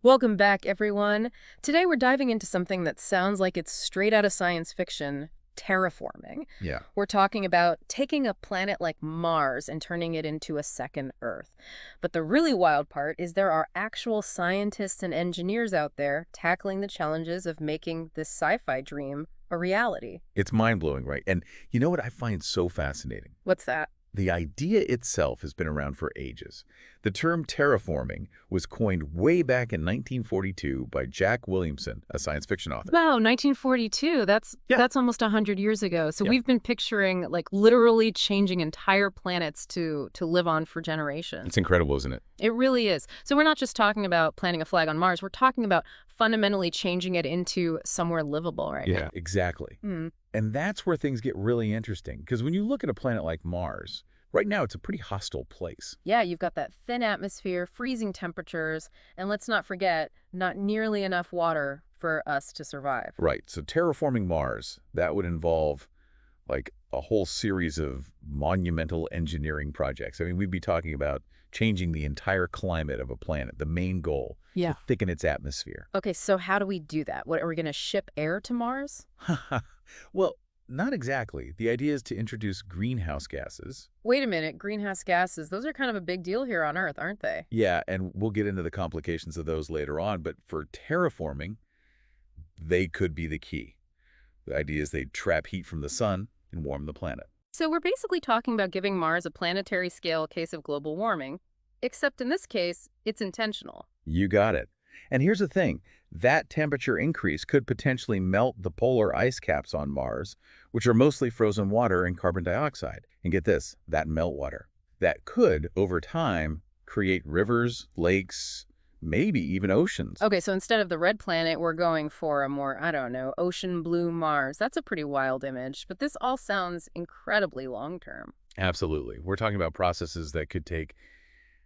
Welcome back, everyone. Today we're diving into something that sounds like it's straight out of science fiction, terraforming. Yeah, We're talking about taking a planet like Mars and turning it into a second Earth. But the really wild part is there are actual scientists and engineers out there tackling the challenges of making this sci-fi dream a reality. it's mind-blowing, right? And you know what I find so fascinating? What's that? The idea itself has been around for ages. The term terraforming was coined way back in 1942 by Jack Williamson, a science fiction author. Wow, 1942. That's Yeah, that's almost 100 years ago. So yeah. we've been picturing like literally changing entire planets to live on for generations. It's incredible, isn't it? It really is. So we're not just talking about planting a flag on Mars. We're talking about fundamentally changing it into somewhere livable right Yeah, now. exactly. Mm. And that's where things get really interesting, because when you look at a planet like Mars, right now it's a pretty hostile place. Yeah, you've got that thin atmosphere, freezing temperatures, and let's not forget, not nearly enough water for us to survive. Right, so terraforming Mars, that would involve like a whole series of monumental engineering projects. I mean, we'd be talking about changing the entire climate of a planet, the main goal, to Yeah. thicken its atmosphere. Okay, so how do we do that? What, are we going to ship air to Mars? Well, not exactly. The idea is to introduce greenhouse gases. Wait a minute, greenhouse gases, those are kind of a big deal here on Earth, aren't they? Yeah, and we'll get into the complications of those later on, but for terraforming, they could be the key. The idea is they trap heat from the sun and warm the planet. So we're basically talking about giving Mars a planetary scale case of global warming, except in this case, it's intentional. You got it. And here's the thing. That temperature increase could potentially melt the polar ice caps on Mars, which are mostly frozen water and carbon dioxide. And get this, that meltwater. That could, over time, create rivers, lakes, maybe even oceans. Okay, so instead of the red planet, we're going for a more, I don't know, ocean blue Mars. That's a pretty wild image, but this all sounds incredibly long term. Absolutely. We're talking about processes that could take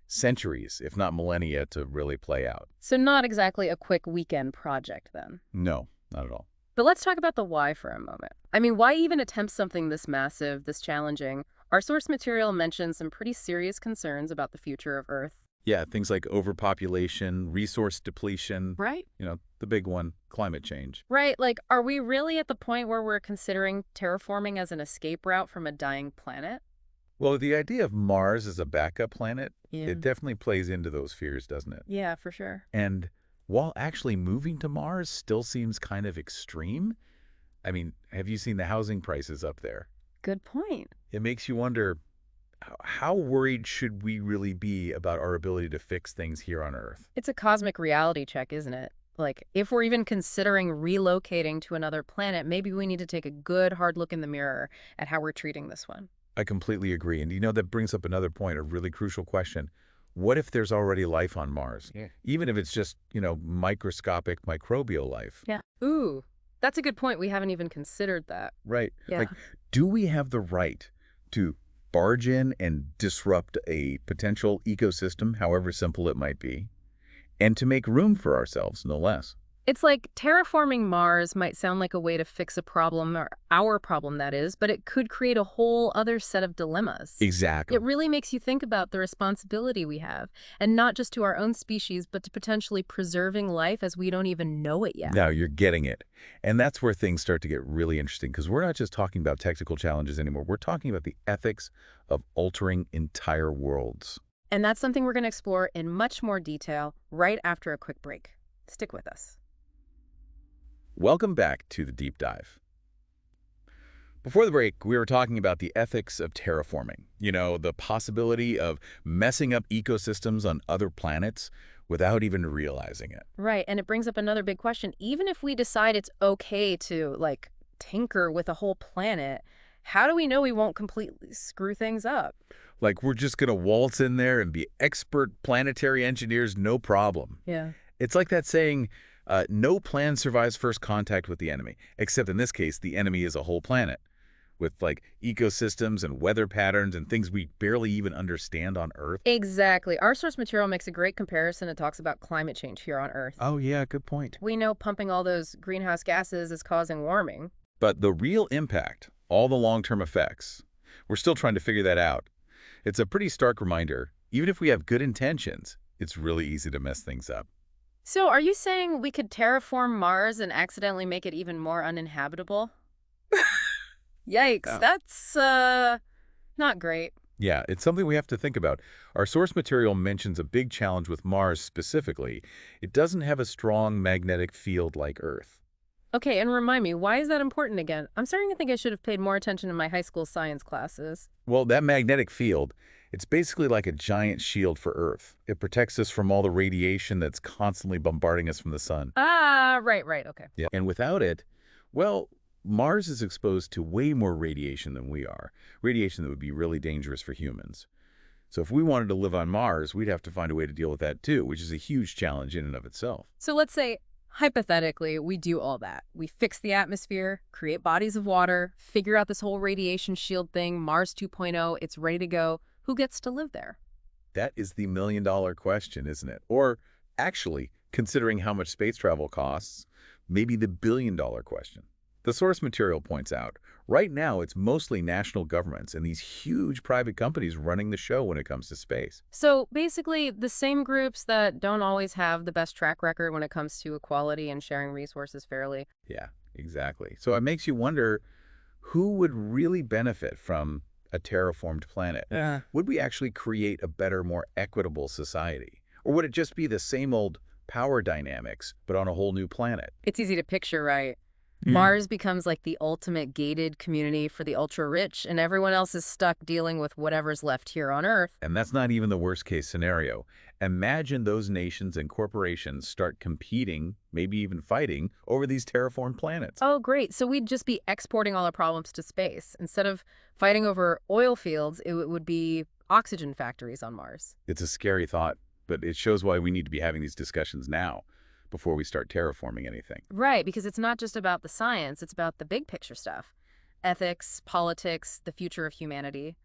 centuries, if not millennia, to really play out. So not exactly a quick weekend project then. No, not at all. But let's talk about the why for a moment. I mean, why even attempt something this massive, this challenging? Our source material mentions some pretty serious concerns about the future of Earth. Yeah, things like overpopulation, resource depletion, Right. the big one, climate change. Right, like, are we really at the point where we're considering terraforming as an escape route from a dying planet? Well, the idea of Mars as a backup planet, Yeah. it definitely plays into those fears, doesn't it? Yeah, for sure. And while actually moving to Mars still seems kind of extreme, I mean, have you seen the housing prices up there? Good point. It makes you wonder, how worried should we really be about our ability to fix things here on Earth? It's a cosmic reality check, isn't it? Like, if we're even considering relocating to another planet, maybe we need to take a good hard look in the mirror at how we're treating this one. I completely agree. And that brings up another point, a really crucial question. What if there's already life on Mars? Yeah. Even if it's just, microscopic microbial life. Yeah. Ooh, that's a good point. We haven't even considered that. Right. Yeah. Like, do we have the right to barge in and disrupt a potential ecosystem, however simple it might be, and to make room for ourselves, no less? It's like terraforming Mars might sound like a way to fix a problem, or our problem, that is, but it could create a whole other set of dilemmas. Exactly. It really makes you think about the responsibility we have, and not just to our own species, but to potentially preserving life as we don't even know it yet. Now you're getting it. And that's where things start to get really interesting, because we're not just talking about technical challenges anymore. We're talking about the ethics of altering entire worlds. And that's something we're going to explore in much more detail right after a quick break. Stick with us. Welcome back to the Deep Dive. Before the break, we were talking about the ethics of terraforming. The possibility of messing up ecosystems on other planets without even realizing it. Right, and it brings up another big question. Even if we decide it's okay to, like, tinker with a whole planet, how do we know we won't completely screw things up? Like, we're just going to waltz in there and be expert planetary engineers, no problem. Yeah. It's like that saying, no plan survives first contact with the enemy, except in this case, the enemy is a whole planet with like ecosystems and weather patterns and things we barely even understand on Earth. Exactly. Our source material makes a great comparison. It talks about climate change here on Earth. Oh, yeah, good point. We know pumping all those greenhouse gases is causing warming. But the real impact, all the long-term effects, we're still trying to figure that out. It's a pretty stark reminder, even if we have good intentions, it's really easy to mess things up. So are you saying we could terraform Mars and accidentally make it even more uninhabitable? Yikes, Yeah. that's, not great. Yeah, it's something we have to think about. Our source material mentions a big challenge with Mars specifically. It doesn't have a strong magnetic field like Earth. Okay, and remind me, why is that important again? I'm starting to think I should have paid more attention in my high school science classes. Well, that magnetic field, it's basically like a giant shield for Earth. It protects us from all the radiation that's constantly bombarding us from the sun. Ah, right, okay. Yeah. And without it, well, Mars is exposed to way more radiation than we are, radiation that would be really dangerous for humans. So if we wanted to live on Mars, we'd have to find a way to deal with that too, which is a huge challenge in and of itself. So let's say, hypothetically, we do all that. We fix the atmosphere, create bodies of water, figure out this whole radiation shield thing, Mars 2.0, it's ready to go. Who gets to live there? That is the million-dollar question, isn't it? Or actually, considering how much space travel costs, maybe the billion-dollar question. The source material points out, right now it's mostly national governments and these huge private companies running the show when it comes to space. So basically, the same groups that don't always have the best track record when it comes to equality and sharing resources fairly. Yeah, exactly. So it makes you wonder, who would really benefit from a terraformed planet? Yeah. Would we actually create a better, more equitable society? Or would it just be the same old power dynamics, but on a whole new planet? It's easy to picture, right? Mm. Mars becomes like the ultimate gated community for the ultra-rich, and everyone else is stuck dealing with whatever's left here on Earth. And that's not even the worst case scenario. Imagine those nations and corporations start competing, maybe even fighting, over these terraformed planets. Oh, great. So we'd just be exporting all our problems to space. Instead of fighting over oil fields, it would be oxygen factories on Mars. It's a scary thought, but it shows why we need to be having these discussions now, before we start terraforming anything. Right, because it's not just about the science, it's about the big picture stuff. Ethics, politics, the future of humanity.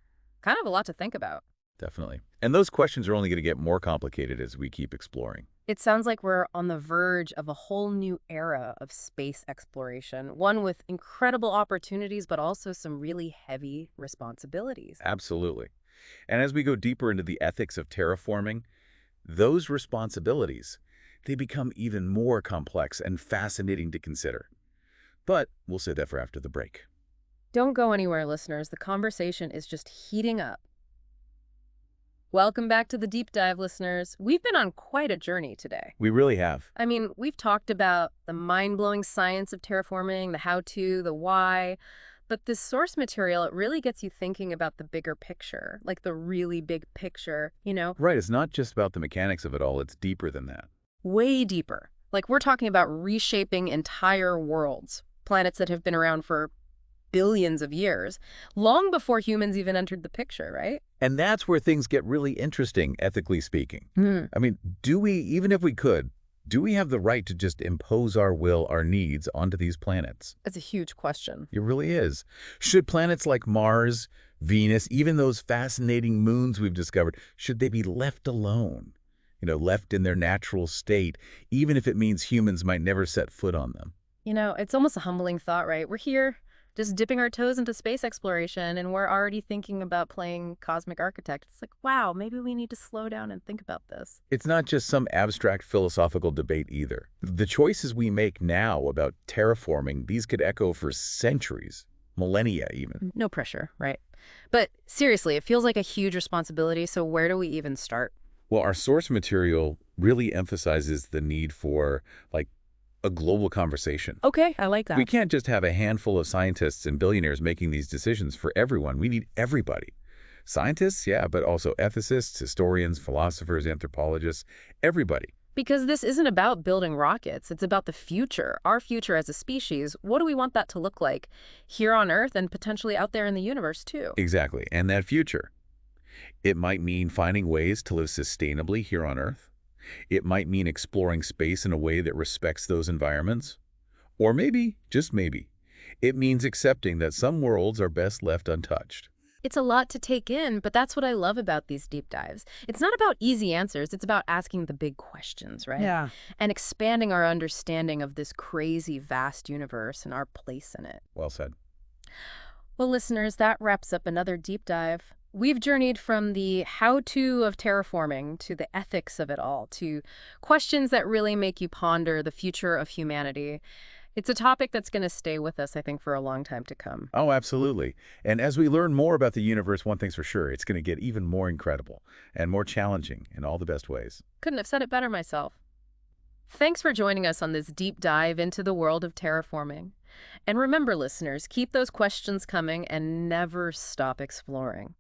Kind of a lot to think about. Definitely. And those questions are only going to get more complicated as we keep exploring. It sounds like we're on the verge of a whole new era of space exploration, one with incredible opportunities, but also some really heavy responsibilities. Absolutely. And as we go deeper into the ethics of terraforming, those responsibilities, they become even more complex and fascinating to consider. But we'll save that for after the break. Don't go anywhere, listeners. The conversation is just heating up. Welcome back to the deep dive, listeners. We've been on quite a journey today. We really have. I mean, we've talked about the mind-blowing science of terraforming, the how-to, the why, but this source material, it really gets you thinking about the bigger picture, like the really big picture, Right, it's not just about the mechanics of it all, it's deeper than that. way deeper. Like we're talking about reshaping entire worlds, planets that have been around for billions of years, long before humans even entered the picture, right? And that's where things get really interesting, ethically speaking. Hmm. I mean, do we, even if we could, do we have the right to just impose our will, our needs onto these planets? That's a huge question. It really is. Should planets like Mars, Venus, even those fascinating moons we've discovered, should they be left alone? Left in their natural state, even if it means humans might never set foot on them. It's almost a humbling thought, right? We're here just dipping our toes into space exploration, and we're already thinking about playing cosmic architect. It's like, wow, maybe we need to slow down and think about this. It's not just some abstract philosophical debate either. The choices we make now about terraforming, these could echo for centuries, millennia even. No pressure, right? But seriously, it feels like a huge responsibility, so where do we even start? Well, our source material really emphasizes the need for, like, a global conversation. Okay, I like that. We can't just have a handful of scientists and billionaires making these decisions for everyone. We need everybody. Scientists, yeah, but also ethicists, historians, philosophers, anthropologists, everybody. Because this isn't about building rockets. It's about the future, our future as a species. What do we want that to look like here on Earth and potentially out there in the universe, too? Exactly. And that future. It might mean finding ways to live sustainably here on Earth. It might mean exploring space in a way that respects those environments. Or maybe, just maybe, it means accepting that some worlds are best left untouched. It's a lot to take in, but that's what I love about these deep dives. It's not about easy answers. It's about asking the big questions, right? Yeah. And expanding our understanding of this crazy, vast universe and our place in it. Well said. Well, listeners, that wraps up another deep dive. We've journeyed from the how-to of terraforming to the ethics of it all, to questions that really make you ponder the future of humanity. It's a topic that's going to stay with us, I think, for a long time to come. Oh, absolutely. And as we learn more about the universe, one thing's for sure, it's going to get even more incredible and more challenging in all the best ways. Couldn't have said it better myself. Thanks for joining us on this deep dive into the world of terraforming. And remember, listeners, keep those questions coming and never stop exploring.